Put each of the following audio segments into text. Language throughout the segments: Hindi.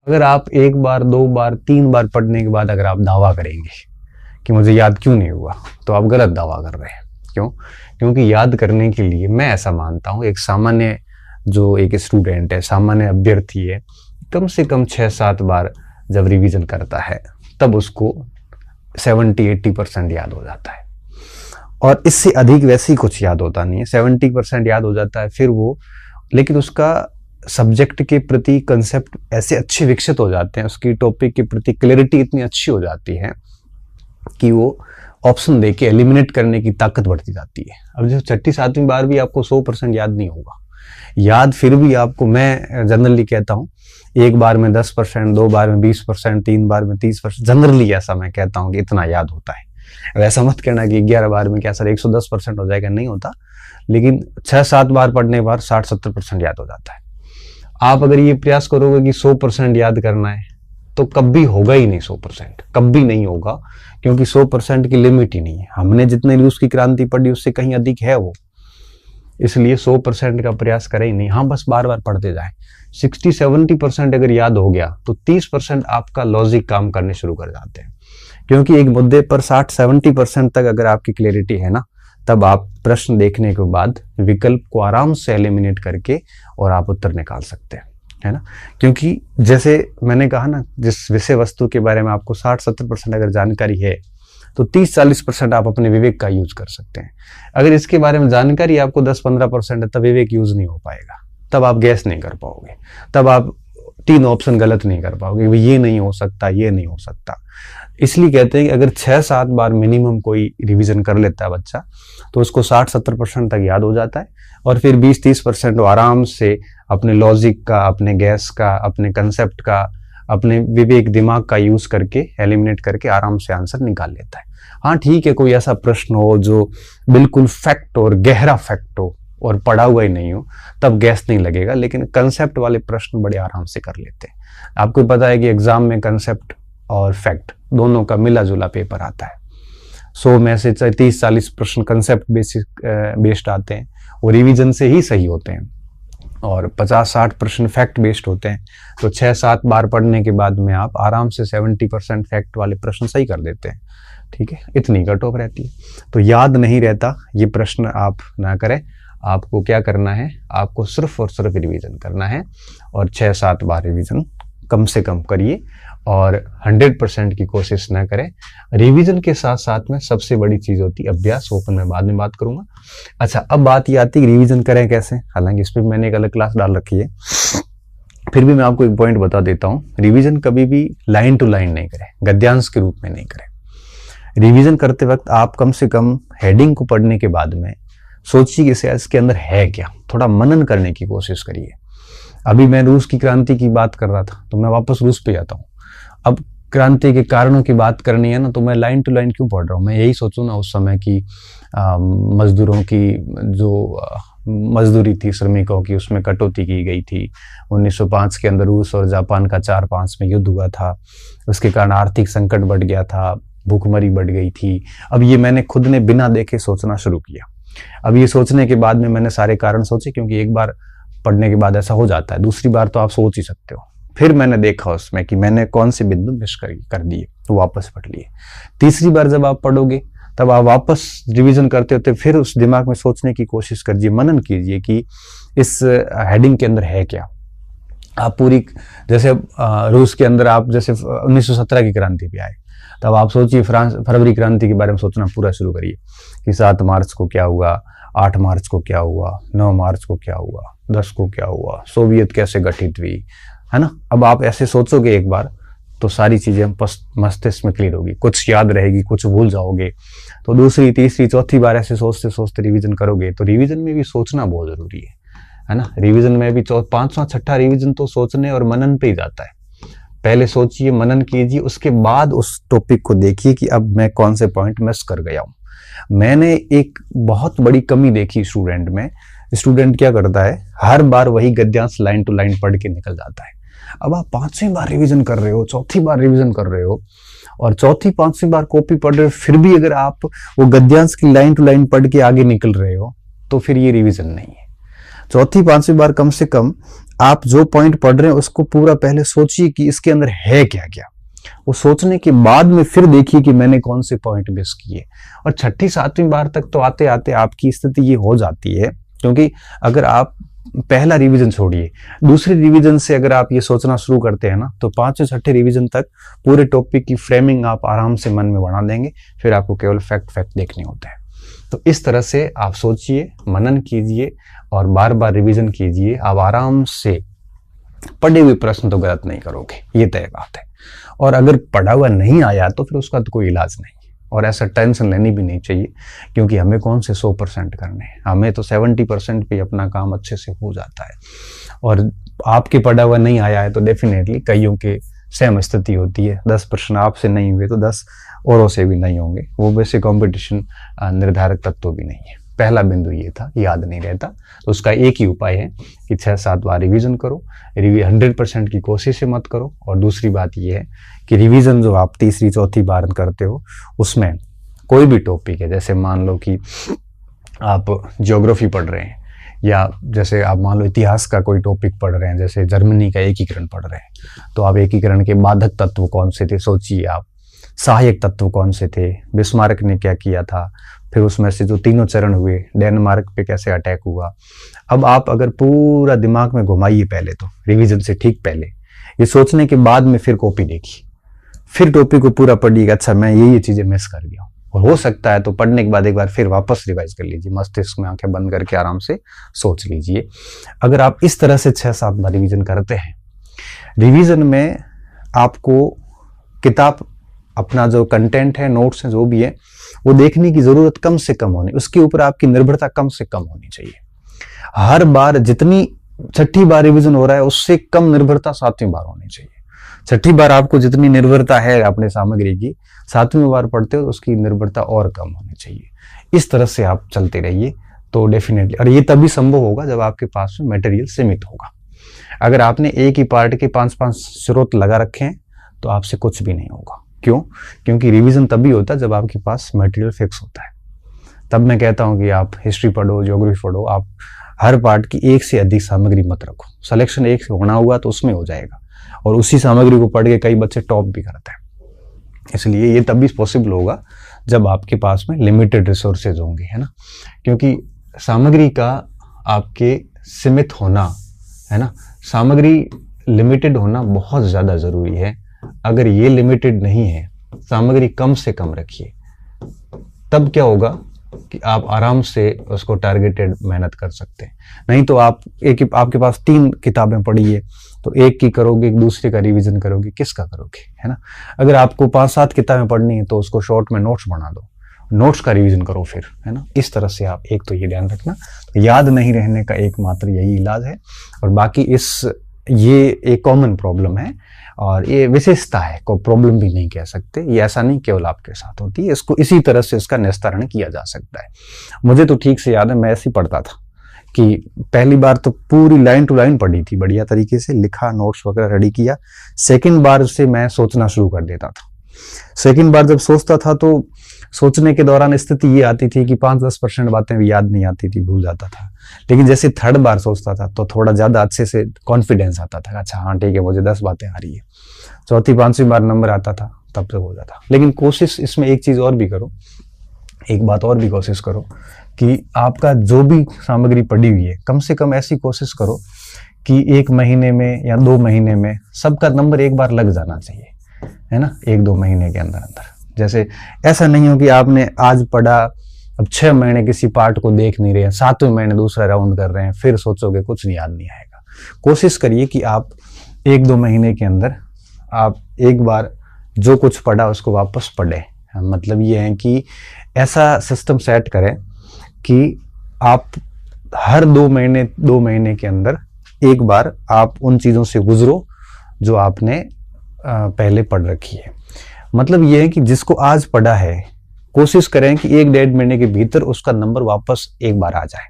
अगर आप एक बार, दो बार, तीन बार पढ़ने के बाद अगर आप दावा करेंगे कि मुझे याद क्यों नहीं हुआ, तो आप गलत दावा कर रहे हैं। क्यों? क्योंकि याद करने के लिए मैं ऐसा मानता हूँ, एक सामान्य जो एक स्टूडेंट है, सामान्य अभ्यर्थी है, कम से कम 6-7 बार जब रिवीजन करता है तब उसको 70-80% याद हो जाता है। और इससे अधिक वैसे ही कुछ याद होता नहीं है। 70% याद हो जाता है, फिर वो, लेकिन उसका सब्जेक्ट के प्रति कंसेप्ट ऐसे अच्छे विकसित हो जाते हैं, उसकी टॉपिक के प्रति क्लैरिटी इतनी अच्छी हो जाती है कि वो ऑप्शन देके एलिमिनेट करने की ताकत बढ़ती जाती है। अब जो 6ठी-7वीं बार भी आपको 100% याद नहीं होगा, याद फिर भी आपको, मैं जनरली कहता हूँ, एक बार में 10%, 2 बार में 20%, 3 बार में 30%, जनरली ऐसा मैं कहता हूँ कि इतना याद होता है। वैसा मत कहना कि 11 बार में क्या सर 110% हो जाएगा, नहीं होता, लेकिन 6-7 बार पढ़ने के बाद 60-70% याद हो जाता है। आप अगर ये प्रयास करोगे कि 100% याद करना है, तो कभी होगा ही नहीं 100%, कभी नहीं होगा, क्योंकि 100% की लिमिट ही नहीं है। हमने जितने रूस की क्रांति पढ़ी उससे कहीं अधिक है वो, इसलिए 100% का प्रयास करें ही नहीं। हाँ, बस बार बार पढ़ते जाएं। 60-70% अगर याद हो गया तो 30% आपका लॉजिक काम करने शुरू कर जाते हैं, क्योंकि एक मुद्दे पर 60-70% तक अगर आपकी क्लैरिटी है ना, तब आप प्रश्न देखने के बाद विकल्प को आराम से एलिमिनेट करके और आप उत्तर निकाल सकते हैं, है ना। क्योंकि जैसे मैंने कहा ना, जिस विषय वस्तु के बारे में आपको 60-70% अगर जानकारी है, तो 30-40% आप अपने विवेक का यूज कर सकते हैं। अगर इसके बारे में जानकारी आपको 10-15% है, तब विवेक यूज नहीं हो पाएगा, तब आप गैस नहीं कर पाओगे, तब आप 3 ऑप्शन गलत नहीं कर पाओगे, ये नहीं हो सकता, ये नहीं हो सकता। इसलिए कहते हैं कि अगर 6-7 बार मिनिमम कोई रिवीजन कर लेता है बच्चा, तो उसको 60-70% तक याद हो जाता है, और फिर 20-30% वो आराम से अपने लॉजिक का, अपने गैस का, अपने कंसेप्ट का, अपने विवेक दिमाग का यूज करके एलिमिनेट करके आराम से आंसर निकाल लेता है। हाँ ठीक है, कोई ऐसा प्रश्न हो जो बिल्कुल फैक्ट और गहरा फैक्ट हो और पढ़ा हुआ ही नहीं हो, तब गैस नहीं लगेगा, लेकिन कंसेप्ट वाले प्रश्न बड़े आराम से कर लेते हैं। आपको पता है कि एग्जाम में कंसेप्ट और फैक्ट दोनों का मिला जुला पेपर आता है। 100 में से 30-40 प्रश्न कंसेप्ट बेस्ड आते हैं, वो रिवीजन से ही सही होते हैं, और 50-60 प्रश्न फैक्ट बेस्ड होते हैं। तो 6-7 बार पढ़ने के बाद में आप आराम से 70% फैक्ट वाले प्रश्न सही कर देते हैं। ठीक है, इतनी कट ऑफ रहती है। तो याद नहीं रहता, ये प्रश्न आप ना करें। आपको क्या करना है, आपको सिर्फ और सिर्फ रिवीजन करना है, और 6-7 बार रिवीजन कम से कम करिए, और 100% की कोशिश ना करें। रिवीजन के साथ साथ में सबसे बड़ी चीज होती है अभ्यास, वो मैं बाद में बात करूंगा। अच्छा, अब बात ये आती है रिवीजन करें कैसे, हालांकि इस पर मैंने एक अलग क्लास डाल रखी है, फिर भी मैं आपको एक पॉइंट बता देता हूँ। रिवीजन कभी भी लाइन टू लाइन नहीं करें, गद्यांश के रूप में नहीं करें। रिवीजन करते वक्त आप कम से कम हेडिंग को पढ़ने के बाद में सोचिए कि इसके अंदर है क्या, थोड़ा मनन करने की कोशिश करिए। अभी मैं रूस की क्रांति की बात कर रहा था, तो मैं वापस रूस पे जाता हूँ। अब क्रांति के कारणों की बात करनी है ना, तो मैं लाइन टू लाइन क्यों पढ़ रहा हूँ, मैं यही सोचूं ना, उस समय की मजदूरों की जो मजदूरी थी, श्रमिकों की, उसमें कटौती की गई थी। 1905 के अंदर रूस और जापान का 4-5 में युद्ध हुआ था, उसके कारण आर्थिक संकट बढ़ गया था, भूखमरी बढ़ गई थी। अब ये मैंने खुद ने बिना देखे सोचना शुरू किया। अब ये सोचने के बाद में मैंने सारे कारण सोचे, क्योंकि एक बार पढ़ने के बाद ऐसा हो जाता है, दूसरी बार तो आप सोच ही सकते हो। फिर मैंने देखा उसमें कि मैंने कौन से बिंदु मिस कर दिए, तो वापस पढ़ लिए। तीसरी बार जब आप पढ़ोगे, तब आप वापस रिवीजन करते होते फिर उस दिमाग में सोचने की कोशिश कीजिए, मनन कीजिए कि इस हेडिंग के अंदर है क्या। आप पूरी, जैसे रूस के अंदर आप जैसे 1917 की क्रांति पे आए, तब आप सोचिए फरवरी क्रांति के बारे में सोचना पूरा शुरू करिए कि 7 मार्च को क्या हुआ, 8 मार्च को क्या हुआ, 9 मार्च को क्या हुआ, 10 को क्या हुआ, सोवियत कैसे गठित हुई, है ना। अब आप ऐसे सोचोगे एक बार, तो सारी चीजें मस्तिष्क में क्लियर होगी, कुछ याद रहेगी, कुछ भूल जाओगे। तो दूसरी, तीसरी, चौथी बार ऐसे सोचते सोचते रिवीजन करोगे, तो रिवीजन में भी सोचना बहुत जरूरी है ना। रिवीजन में भी 5वां-6ठा रिवीजन तो सोचने और मनन पे ही जाता है। पहले सोचिए, मनन कीजिए, उसके बाद उस टॉपिक को देखिए कि अब मैं कौन से पॉइंट मिस कर गया हूं। मैंने एक बहुत बड़ी कमी देखी स्टूडेंट में। स्टूडेंट क्या करता है, हर बार वही गद्यांश लाइन टू लाइन पढ़ के निकल जाता है। अब आप 5वीं बार रिवीजन कर रहे हो, चौथी बार रिवीजन कर रहे हो, और चौथी 5वीं बार कॉपी पढ़ रहे हो, फिर भी अगर आप वो गद्यांश की लाइन टू लाइन पढ़ के आगे निकल रहे हो, तो फिर ये रिवीजन नहीं है। चौथी पांचवी बार कम से कम आप जो पॉइंट पढ़ रहे हैं उसको पूरा पहले सोचिए कि इसके अंदर है क्या क्या। वो सोचने के बाद में फिर देखिए कि मैंने कौन से पॉइंट मिस किए। और छठी सातवीं बार तक तो आते आते आपकी स्थिति ये हो जाती है, क्योंकि अगर आप पहला रिवीजन छोड़िए, दूसरे रिवीजन से अगर आप ये सोचना शुरू करते हैं ना, तो पांचवें छठे रिवीजन तक पूरे टॉपिक की फ्रेमिंग आप आराम से मन में बना देंगे। फिर आपको केवल फैक्ट देखने होते हैं। तो इस तरह से आप सोचिए, मनन कीजिए और बार बार रिवीजन कीजिए। आप आराम से पढ़े हुए प्रश्न तो गलत नहीं करोगे, ये तय बात है। और अगर पढ़ा हुआ नहीं आया तो फिर उसका तो कोई इलाज नहीं, और ऐसा टेंशन लेनी भी नहीं चाहिए, क्योंकि हमें कौन से 100% करने हैं, हमें तो 70% पे अपना काम अच्छे से हो जाता है। और आपके पढ़ा हुआ नहीं आया है तो डेफिनेटली कईयों के सेम स्थिति होती है, 10 प्रश्न आपसे नहीं हुए तो 10 औरों से भी नहीं होंगे। वो वैसे कंपटीशन निर्धारक तत्व भी नहीं है। पहला बिंदु ये था, याद नहीं रहता तो उसका एक ही उपाय है कि 6-7 बार रिवीजन करो। 100% की कोशिश मत करो। और दूसरी बात ये है कि रिवीजन जो आप तीसरी चौथी बार करते हो उसमें कोई भी टॉपिक है, जैसे मान लो कि आप ज्योग्राफी पढ़ रहे हैं, या जैसे आप मान लो इतिहास का कोई टॉपिक पढ़ रहे हैं, जैसे जर्मनी का एकीकरण पढ़ रहे हैं, तो आप एकीकरण के बाधक तत्व कौन से थे सोचिए, आप सहायक तत्व कौन से थे, बिस्मार्क ने क्या किया था, फिर उसमें से जो तीनों चरण हुए, डेनमार्क पे कैसे अटैक हुआ। अब आप अगर पूरा दिमाग में घुमाइए पहले तो रिवीजन से ठीक पहले, ये सोचने के बाद में फिर कॉपी देखिए, फिर टॉपिक को पूरा पढ़िएगा, अच्छा मैं ये चीजें मिस कर गया हूँ। और हो सकता है तो पढ़ने के बाद एक बार फिर वापस रिवाइज कर लीजिए, मस्तिष्क में आंखें बंद करके आराम से सोच लीजिए। अगर आप इस तरह से 6-7 बार रिवीजन करते हैं, रिवीजन में आपको किताब अपना जो कंटेंट है, नोट्स हैं, जो भी है, वो देखने की जरूरत कम से कम होनी, उसके ऊपर आपकी निर्भरता कम से कम होनी चाहिए। हर बार जितनी छठी बार रिवीजन हो रहा है उससे कम निर्भरता 7वीं बार होनी चाहिए। छठी बार आपको जितनी निर्भरता है अपने सामग्री की, 7वीं बार पढ़ते हो तो उसकी निर्भरता और कम होनी चाहिए। इस तरह से आप चलते रहिए तो डेफिनेटली, और ये तभी संभव होगा जब आपके पास में मटेरियल सीमित होगा। अगर आपने एक ही पार्ट के 5-5 स्रोत लगा रखे हैं तो आपसे कुछ भी नहीं होगा। क्यों? क्योंकि रिवीजन तभी होता है जब आपके पास मटेरियल फिक्स होता है। तब मैं कहता हूं कि आप हिस्ट्री पढ़ो, ज्योग्राफी पढ़ो, आप हर पार्ट की एक से अधिक सामग्री मत रखो। सिलेक्शन एक से होना हुआ तो उसमें हो जाएगा, और उसी सामग्री को पढ़ के कई बच्चे टॉप भी करते हैं। इसलिए ये तभी पॉसिबल होगा जब आपके पास में लिमिटेड रिसोर्सेज होंगे, है ना। क्योंकि सामग्री का आपके सीमित होना, है ना, सामग्री लिमिटेड होना बहुत ज्यादा जरूरी है। अगर ये लिमिटेड नहीं है, सामग्री कम से कम रखिए, तब क्या होगा कि आप आराम से उसको टारगेटेड मेहनत कर सकते हैं। नहीं तो आप आपके पास 3 किताबें पढ़ी है तो एक की करोगे, एक दूसरे का रिवीजन करोगे, किसका करोगे, है ना। अगर आपको 5-7 किताबें पढ़नी है तो उसको शॉर्ट में नोट्स बना दो, नोट्स का रिवीजन करो फिर, है ना। इस तरह से आप, एक तो ये ध्यान रखना, तो याद नहीं रहने का एकमात्र यही इलाज है। और बाकी ये एक कॉमन प्रॉब्लम है और ये विशेषता है, कोई प्रॉब्लम भी नहीं कह सकते। ये ऐसा नहीं केवल आपके साथ होती है, इसको इसी तरह से इसका निस्तारण किया जा सकता है। मुझे तो ठीक से याद है, मैं ऐसे ही पढ़ता था कि पहली बार तो पूरी लाइन टू लाइन पढ़ी थी, बढ़िया तरीके से लिखा, नोट्स वगैरह रेडी किया। सेकंड बार से मैं सोचना शुरू कर देता था। सेकंड बार जब सोचता था तो सोचने के दौरान स्थिति ये आती थी कि 5-10% बातें भी याद नहीं आती थी, भूल जाता था। लेकिन जैसे थर्ड बार सोचता था तो थोड़ा ज्यादा अच्छे से कॉन्फिडेंस आता था, अच्छा हाँ ठीक है, मुझे 10 बातें आ रही है। चौथी 5वीं बार नंबर आता था, तब तक हो जाता। लेकिन कोशिश इसमें एक चीज और भी करो, एक बात और भी कोशिश करो कि आपका जो भी सामग्री पड़ी हुई है, कम से कम ऐसी कोशिश करो कि 1 महीने में या 2 महीने में सबका नंबर एक बार लग जाना चाहिए, है ना, 1-2 महीने के अंदर अंदर। जैसे ऐसा नहीं हो कि आपने आज पढ़ा, अब 6 महीने किसी पार्ट को देख नहीं रहे हैं, 7वें महीने दूसरा राउंड कर रहे हैं, फिर सोचोगे कुछ नहीं, याद नहीं आएगा। कोशिश करिए कि आप 1-2 महीने के अंदर आप एक बार जो कुछ पढ़ा उसको वापस पढ़े। मतलब ये है कि ऐसा सिस्टम सेट करें कि आप हर 2 महीने के अंदर एक बार आप उन चीजों से गुजरो जो आपने पहले पढ़ रखी है। मतलब ये है कि जिसको आज पढ़ा है, कोशिश करें कि 1-1.5 महीने के भीतर उसका नंबर वापस एक बार आ जाए।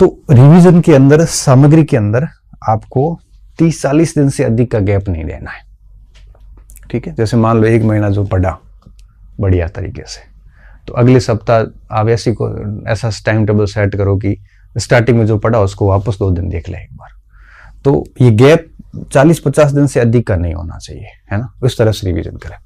तो रिवीजन के अंदर, सामग्री के अंदर आपको 30-40 दिन से अधिक का गैप नहीं लेना है, ठीक है। जैसे मान लो 1 महीना जो पढ़ा बढ़िया तरीके से, तो अगले सप्ताह आप ऐसा टाइम टेबल सेट करो कि स्टार्टिंग में जो पढ़ा उसको वापस 2 दिन देख लें एक बार। तो ये गैप 40-50 दिन से अधिक का नहीं होना चाहिए, है ना। इस तरह से रिवीजन करें।